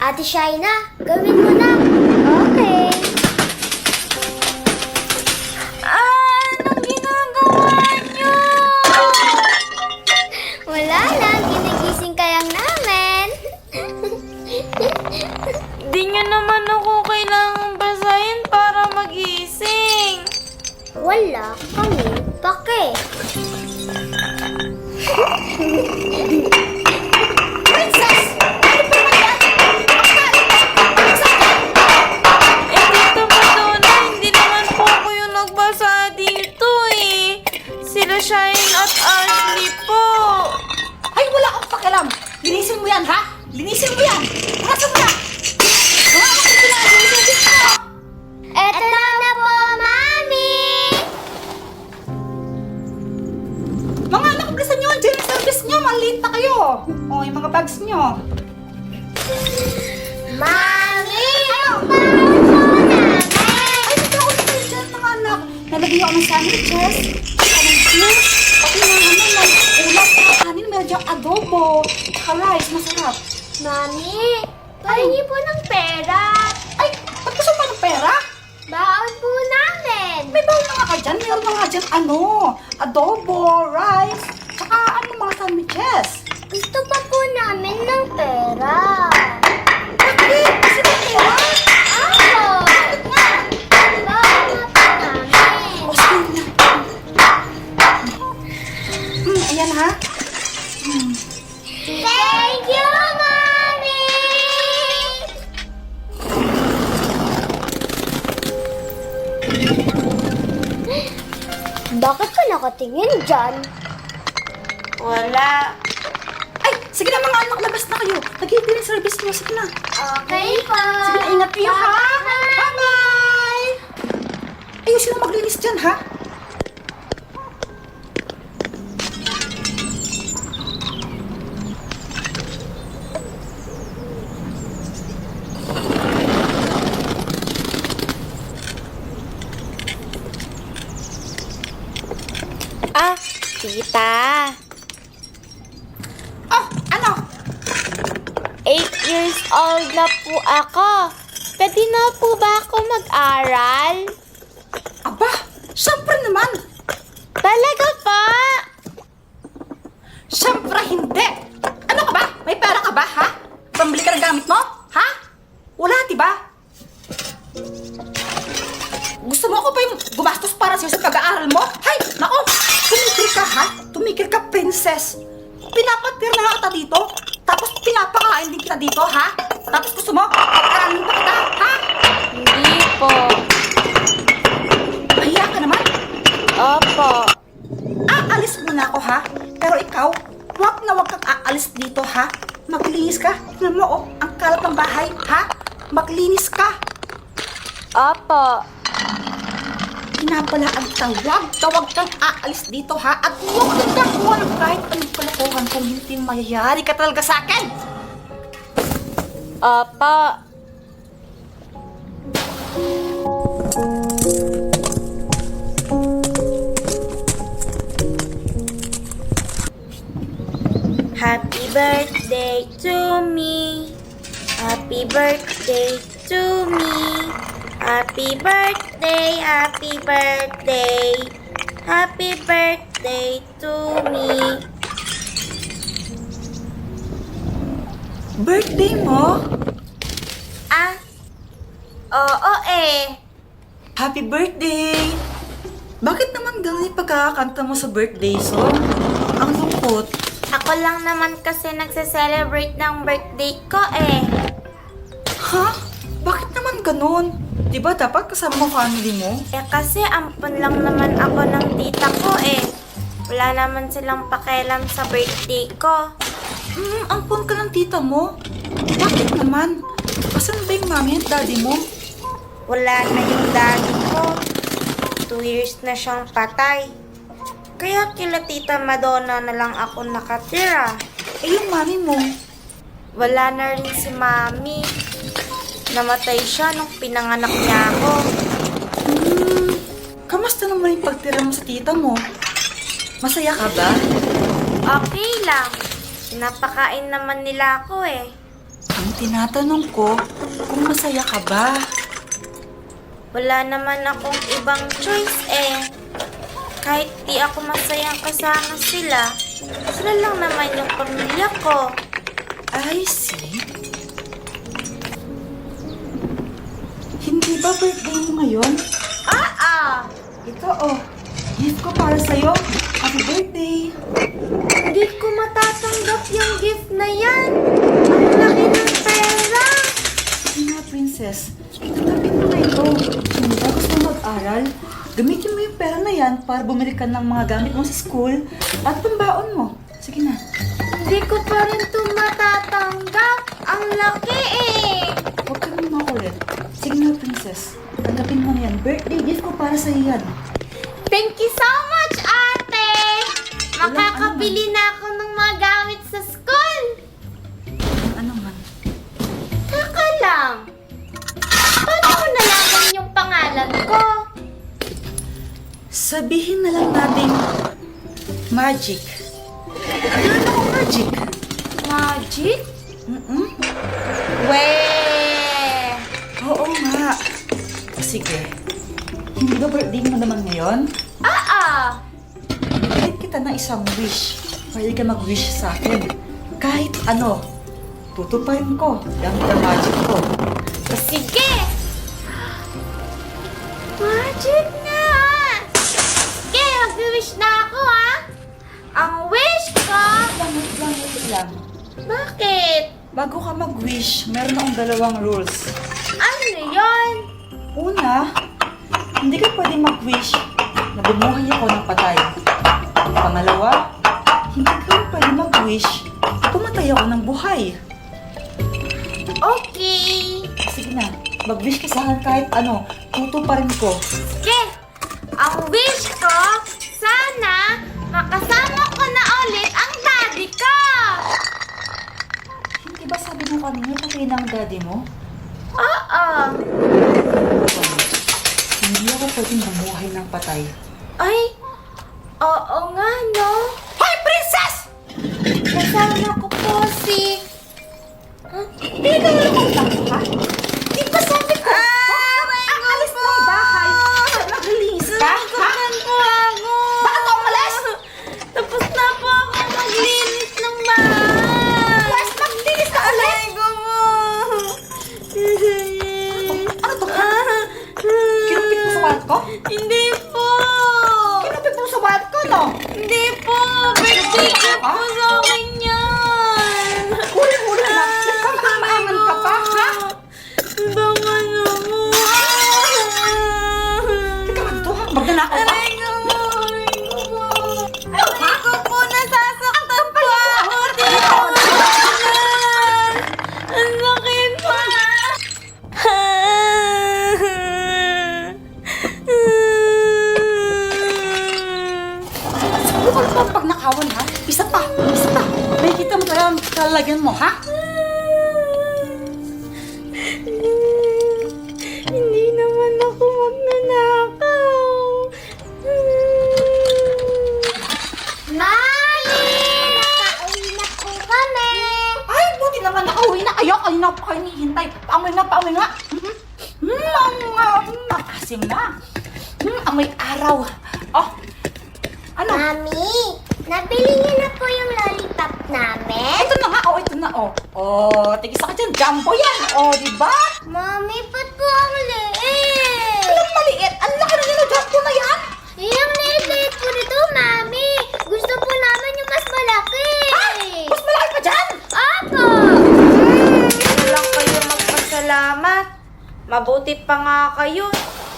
Ate Shaina, gawin mo na. Okay. Anong ginagawa niyo? Wala lang, ginigising ka lang namin. Di niyo naman ako kailangang basahin para magising. Wala kami. Bakit? Princess! Tita Madonna, hindi naman po ako yung nagbasa dito eh. Sila Shine at Ashley po. Ay, wala akong pakialam. Linisin mo yan, ha? Linisin mo yan. Linisin mo yan. Mga anak ko na, linisin mo. Eto na po, Mami! Mga anak, bilisan nyo. Diyan yung service nyo. Maliit na kayo. O, yung mga bags nyo. Mami! Ang baon po namin! Ay, ito ako na dyan, mga anak. Nalagyan ako ng sandwiches. Anong juice. Pati ng may ulam sa kanin. Meron dyan adobo. Tsaka rice. Masarap. Mami, pahingi po ng pera. Ay, ba't gusto pa ng pera? Baon po namin. May bawal na nga ka dyan. Meron na nga dyan adobo, rice, tsaka mga sandwiches. Gusto pa po namin ng pera. Bakit? Kasi may pera? Ako! Bakit nga? Baon na po namin. O, sige na. Ayan ha. Thank you, Mami! Bakit ka nakatingin dyan? Wala. Ay, sige na mga anak, labas na kayo. Nag-i-dinner yung service nyo. Sige na. Okay po. Sige na, ingat kayo ha. Bye-bye! Ayusin na maglinis dyan ha. Tita. Oh, ano? 8 years old na po ako. Pwede na po ba ako mag-aral? Aba, syempre naman. Talaga pa? Syempre hindi. Ano ka ba? May pera ka ba, ha? Pambili ka ng gamit mo? Ha? Wala, diba? Gusto mo ako pa yung gumastos para sa'yo sa pag-aaral mo? Hay, nako! Tumigil ka, ha? Tumigil ka, princess. Pinapatir na nga kita dito. Tapos pinapakain din kita dito, ha? Tapos gusto mo, pag-aralin pa kita, ha? Hindi po. Mahiya ka naman. Opo. Aalis muna ako, ha? Pero ikaw, wag na wag kang aalis dito, ha? Maglinis ka. Tignan mo, oh, ang kalat ng bahay, ha? Maglinis ka. Opo. Pinapalaan kita, wag kang aalis dito, ha? At huwag kang gagawa ng kahit anong kalokohan kung hindi mayayari ka talaga sa akin. Opo. Happy birthday to me. Happy birthday to me. Happy birthday, happy birthday. Happy birthday to me. Birthday mo? Oo eh. Happy birthday! Bakit naman ganun yung pagkakakanta mo sa birthday song? Ang lungkot. Ako lang naman kasi nagse-celebrate ng birthday ko eh. Ha? Bakit naman ganun? Di ba dapat kasama mo family mo? Eh kasi ampon lang naman ako ng tita ko eh. Wala naman silang pakialam sa birthday ko. Ampon ka ng tita mo? Bakit naman? Asan ba yung mami at daddy mo? Wala na yung daddy ko. 2 years na siyang patay. Kaya kila tita Madonna na lang ako nakatira. Eh yung mami mo? Wala na rin si mami. Namatay siya nung pinanganak niya ako. Kamusta naman yung pagtira mo sa tita mo? Masaya ka ba? Okay lang. Pinapakain naman nila ako eh. Ang tinatanong ko, kung masaya ka ba? Wala naman akong ibang choice eh. Kahit di ako masayang kasama sila, sila lang naman yung pamilya ko. I see. Hindi ba birthday mo ngayon? Ito oh, gift ko para sa'yo. Happy birthday! Hindi ko matatanggap yung gift na yan. Ang laki ng pera. Sige nga, princess. Itatapin mo na ito. Kung ba gusto mag-aral, gamitin mo yung pera na yan para bumili ka ng mga gamit mo sa school at pambaon mo. Sige na. Hindi ko pa rin ito matatanggap. Ang laki eh. Huwag ka nang makulit. Sige na, princess. Tanggapin mo na yan. Birthday gift ko para sa'yo yan. Thank you so much, ate. Makakabili na ako ng mga gamit sa school. Ano man? Taka lang. Paano mo nalaman yung pangalan ko? Sabihin na lang natin magic. Meron akong magic. Magic? Weh! Oo nga. Sige. Hindi ba birthday mo naman ngayon? Bibigyan kita ng isang wish. Pwede ka mag-wish sa akin. Kahit ano. Tutuparin ko. Gamit ang magic ko. Sige! Magic na! Sige, mag-wish na ako ha! Ang wish ko! Wait lang. Bakit? Bago ka mag-wish, meron akong dalawang rules. Ano yun? Una, hindi ka pwede mag-wish na bumuhay ako ng patay. Pangalawa, hindi ka rin pwede mag-wish na pumatay ako ng buhay. Okay! Sige na, mag-wish ka sa akin kahit ano, tutuparin ko. Sige! Ang wish ko, sana makasama ko na ulit ang daddy ko! Hindi ba sabi mo kanina patay na ang daddy mo? Oo! Hindi ako pwedeng bumuhay ng patay. Ay, oo nga no? Hoy, princess! Kasama ko po si... Pinagalaman lang ka? Di ba sabi ko? Alis na ang bahay. Naglinis ka, ha? Nasasaktan po ako! Bakit ka umalis? Tapos na po ako maglinis ng bahay! Mas maglinis ka ulit? Aray ko po! Ano to? Kinupit mo sa wallet ko? Hindi po! Kinupit mo sa wallet ko, no? Hindi po! Birthday gift po sa akin yan! Huli-huli na. Nagkamaangan ka pa, ha? Baka naman! Teka nga dito, ha? Magnanakaw ka? Aray ko po! Aray ko po! Nasasaktan po ako dito! Ang sakit pa! Bukal pa pag nakawan, ha? Isa pa, isa pa. May kita mo talagang talagyan mo, ha? Hindi naman ako magnanakaw. Mami! Nakauwi na po kami. Ay, buti naman nakauwi na kayo. Kanina pa kayo nihintay. Paamoy nga, paamoy nga. Asim na. Amoy araw. Oh, ano? Mami, nabili niyo na po yung lollipop namin? Ito na nga, oh, ito na, oh. Oh, tigisa ka dyan, jumbo yan. Oh, di ba? Mami, ba't po ang liit? Anong maliit? Ang laki na nila jumbo na yan. Yung liit-liit po nito, Mami. Gusto po namin yung mas malaki. Mas malaki pa dyan. Apo! Lang kayo magpasalamat. Mabuti pa nga kayo.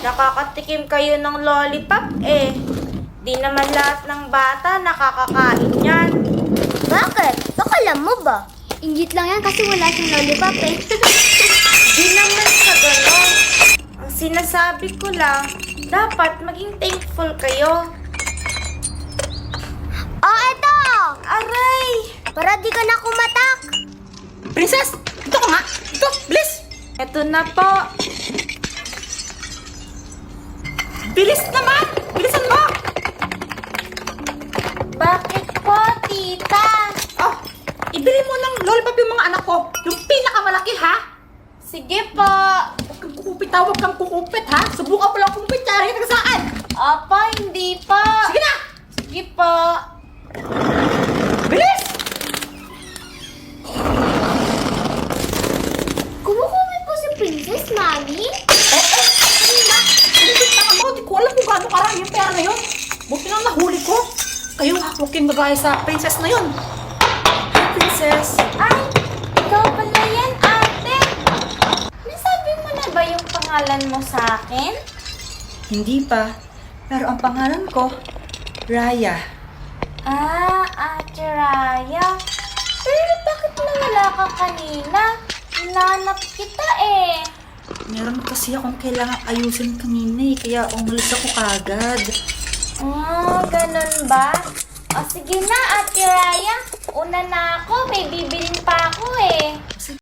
Nakakatikim kayo ng lollipop eh. Di naman lahat ng bata nakakakain yan. Bakit? Baka alam mo ba? Ingit lang yan kasi wala siyang lollipop eh. Di naman sa ganon. Ang sinasabi ko lang, dapat maging thankful kayo. Oh, eto! Aray! Para di ka na kumatak. Princess, ito ka nga. Ito, bilis. Eto na po. Bilis naman. Bilisan mo. Bakit po, tita? Oh, ibili mo ng lollipop yung mga anak ko. Yung pinakamalaki malaki, ha? Sige po. Huwag kang kukupit, ha? Huwag kang kukupit, ha? Subukan mo lang kumupit, yari ka saan? Apa, hindi pa. Sige na! Sige po. Bilis! Kumukumit po si Princess, Mami? Oo, kanina. Kumupit na ako. Di ko alam kung gaano karami yung pera na yun. Buti lang nahuli ko. Kayo nga, huwag kayong gagaya sa princess na yun. Hi, princess. Ay, ikaw pala yan, ate. Nasabi mo na ba yung pangalan mo sa akin? Hindi pa. Pero ang pangalan ko, Raya. Ah, Ate Raya. Pero bakit nawala ka kanina? Hinanap kita eh. Meron kasi akong kailangan ayusin kanina, kaya umalis ako kagad. Ah, ganun ba? O sige na, Ate Raya. Una na ako, may bibili